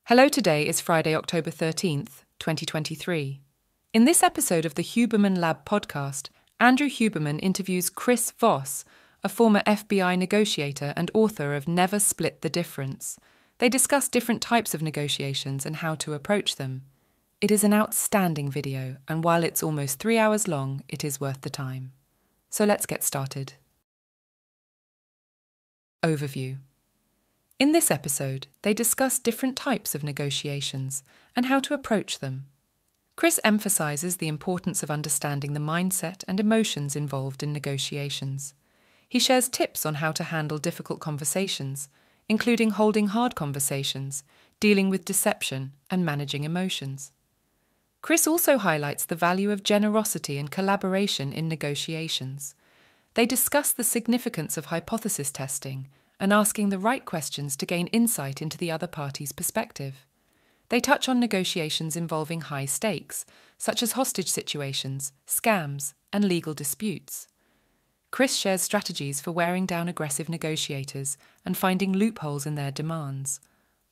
Hello, today is Friday, October 13th, 2023. In this episode of the Huberman Lab Podast, Andrew Huberman interviews Chris Voss, a former FBI negotiator and author of Never Split the Difference. They discuss different types of negotiations and how to approach them. It is an outstanding video, and while it's almost 3 hours long, it is worth the time. So let's get started. Overview. In this episode, they discuss different types of negotiations and how to approach them. Chris emphasizes the importance of understanding the mindset and emotions involved in negotiations. He shares tips on how to handle difficult conversations, including holding hard conversations, dealing with deception, and managing emotions. Chris also highlights the value of generosity and collaboration in negotiations. They discuss the significance of hypothesis testing and asking the right questions to gain insight into the other party's perspective. They touch on negotiations involving high stakes, such as hostage situations, scams, and legal disputes. Chris shares strategies for wearing down aggressive negotiators and finding loopholes in their demands.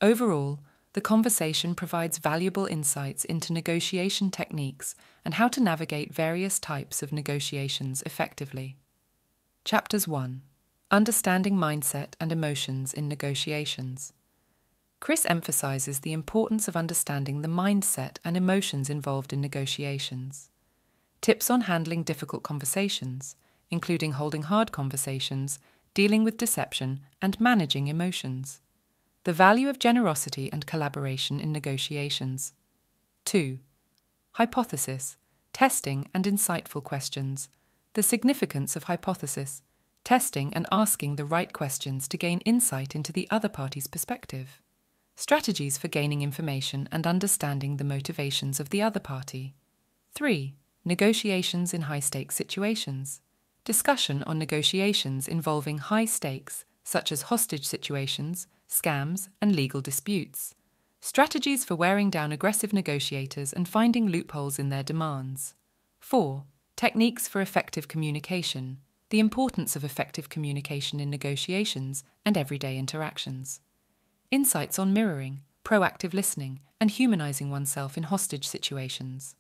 Overall, the conversation provides valuable insights into negotiation techniques and how to navigate various types of negotiations effectively. Chapters 1. Understanding mindset and emotions in negotiations. Chris emphasizes the importance of understanding the mindset and emotions involved in negotiations. Tips on handling difficult conversations, including holding hard conversations, dealing with deception, and managing emotions. The value of generosity and collaboration in negotiations. 2. Hypothesis, testing and insightful questions. The significance of hypothesis, testing and asking the right questions to gain insight into the other party's perspective. Strategies for gaining information and understanding the motivations of the other party. 3. Negotiations in high-stakes situations. Discussion on negotiations involving high stakes, such as hostage situations, scams, and legal disputes. Strategies for wearing down aggressive negotiators and finding loopholes in their demands. 4. Techniques for effective communication. The importance of effective communication in negotiations and everyday interactions. Insights on mirroring, proactive listening, and humanizing oneself in hostage situations.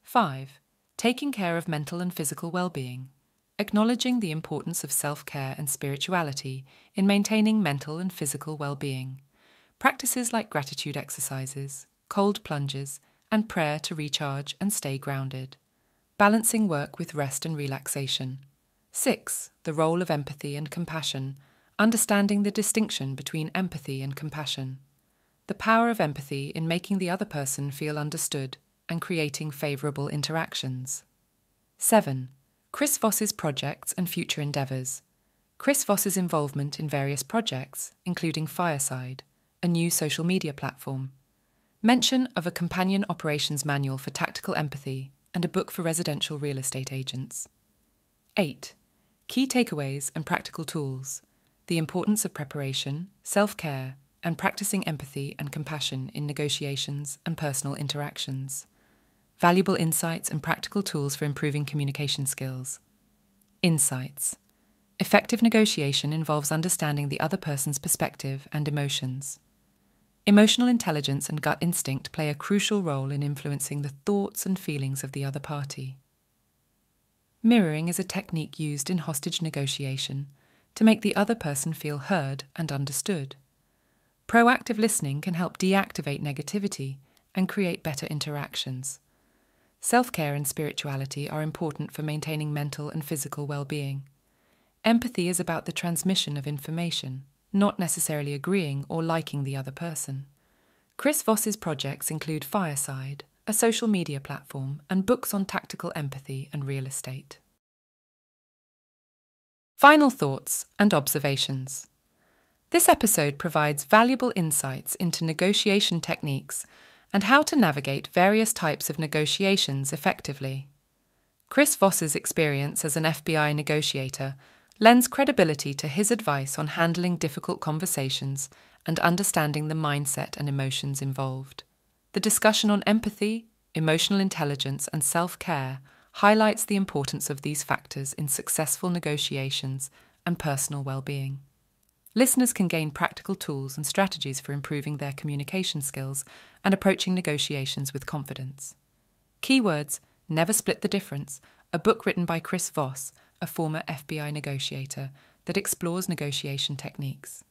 5. Taking care of mental and physical well-being. Acknowledging the importance of self-care and spirituality in maintaining mental and physical well-being. Practices like gratitude exercises, cold plunges, and prayer to recharge and stay grounded. Balancing work with rest and relaxation. 6. The role of empathy and compassion. Understanding the distinction between empathy and compassion. The power of empathy in making the other person feel understood and creating favourable interactions. 7. Chris Voss's projects and future endeavours. Chris Voss's involvement in various projects, including Fireside, a new social media platform. Mention of a companion operations manual for tactical empathy and a book for residential real estate agents. 8. Key takeaways and practical tools. The importance of preparation, self-care, and practicing empathy and compassion in negotiations and personal interactions. Valuable insights and practical tools for improving communication skills. Insights. Effective negotiation involves understanding the other person's perspective and emotions. Emotional intelligence and gut instinct play a crucial role in influencing the thoughts and feelings of the other party. Mirroring is a technique used in hostage negotiation to make the other person feel heard and understood. Proactive listening can help deactivate negativity and create better interactions. Self-care and spirituality are important for maintaining mental and physical well-being. Empathy is about the transmission of information, not necessarily agreeing or liking the other person. Chris Voss's projects include Fireside, a social media platform, and books on tactical empathy and real estate. Final thoughts and observations. This episode provides valuable insights into negotiation techniques and how to navigate various types of negotiations effectively. Chris Voss's experience as an FBI negotiator lends credibility to his advice on handling difficult conversations and understanding the mindset and emotions involved. The discussion on empathy, emotional intelligence, and self-care highlights the importance of these factors in successful negotiations and personal well-being. Listeners can gain practical tools and strategies for improving their communication skills and approaching negotiations with confidence. Keywords: Never Split the Difference, a book written by Chris Voss, a former FBI negotiator, that explores negotiation techniques.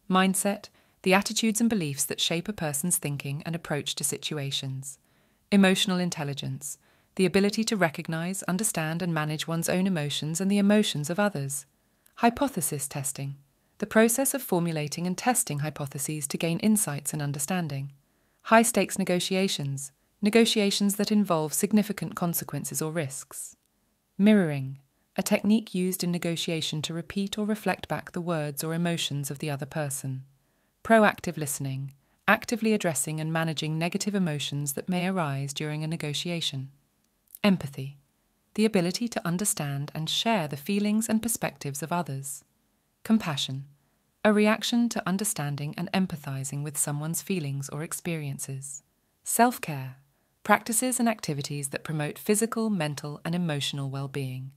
Mindset: the attitudes and beliefs that shape a person's thinking and approach to situations. Emotional intelligence: the ability to recognize, understand, and manage one's own emotions and the emotions of others. Hypothesis testing: the process of formulating and testing hypotheses to gain insights and understanding. High-stakes negotiations: negotiations that involve significant consequences or risks. Mirroring: a technique used in negotiation to repeat or reflect back the words or emotions of the other person. Proactive listening: actively addressing and managing negative emotions that may arise during a negotiation. Empathy: the ability to understand and share the feelings and perspectives of others. Compassion: a reaction to understanding and empathizing with someone's feelings or experiences. Self-care: practices and activities that promote physical, mental, and emotional well-being.